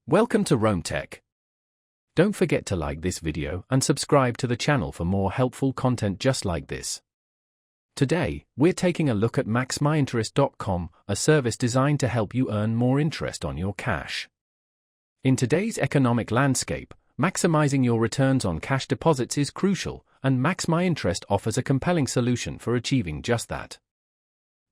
Welcome to Rome Tech. Don't forget to like this video and subscribe to the channel for more helpful content just like this. Today, we're taking a look at MaxMyInterest.com, a service designed to help you earn more interest on your cash. In today's economic landscape, maximizing your returns on cash deposits is crucial, and MaxMyInterest offers a compelling solution for achieving just that.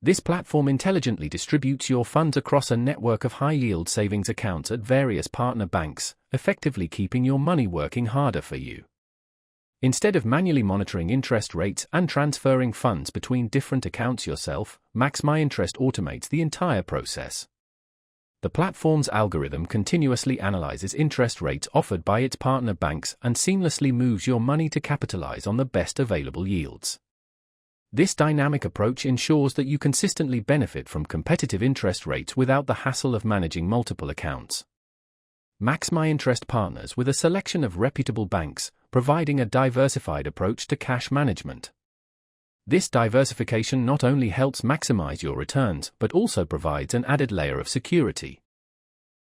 This platform intelligently distributes your funds across a network of high-yield savings accounts at various partner banks, effectively keeping your money working harder for you. Instead of manually monitoring interest rates and transferring funds between different accounts yourself, MaxMyInterest automates the entire process. The platform's algorithm continuously analyzes interest rates offered by its partner banks and seamlessly moves your money to capitalize on the best available yields. This dynamic approach ensures that you consistently benefit from competitive interest rates without the hassle of managing multiple accounts. MaxMyInterest partners with a selection of reputable banks, providing a diversified approach to cash management. This diversification not only helps maximize your returns but also provides an added layer of security.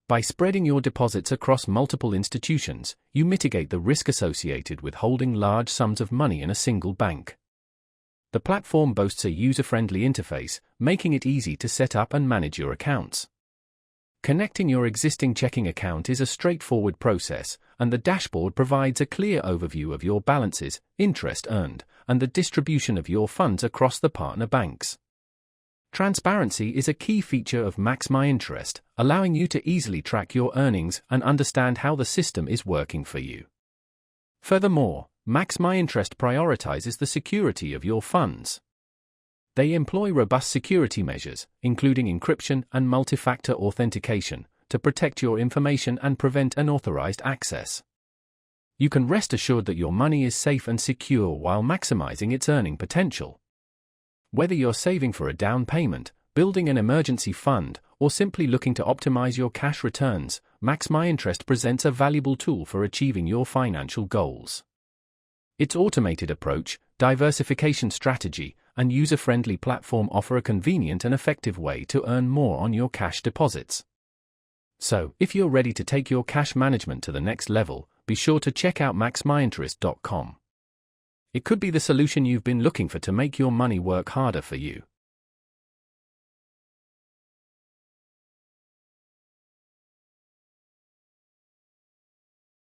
By spreading your deposits across multiple institutions, you mitigate the risk associated with holding large sums of money in a single bank. The platform boasts a user-friendly interface, making it easy to set up and manage your accounts. Connecting your existing checking account is a straightforward process, and the dashboard provides a clear overview of your balances, interest earned, and the distribution of your funds across the partner banks. Transparency is a key feature of MaxMyInterest, allowing you to easily track your earnings and understand how the system is working for you. Furthermore, MaxMyInterest prioritizes the security of your funds. They employ robust security measures, including encryption and multi-factor authentication, to protect your information and prevent unauthorized access. You can rest assured that your money is safe and secure while maximizing its earning potential. Whether you're saving for a down payment, building an emergency fund, or simply looking to optimize your cash returns, MaxMyInterest presents a valuable tool for achieving your financial goals. Its automated approach, diversification strategy, and user-friendly platform offer a convenient and effective way to earn more on your cash deposits. So, if you're ready to take your cash management to the next level, be sure to check out MaxMyInterest.com. It could be the solution you've been looking for to make your money work harder for you.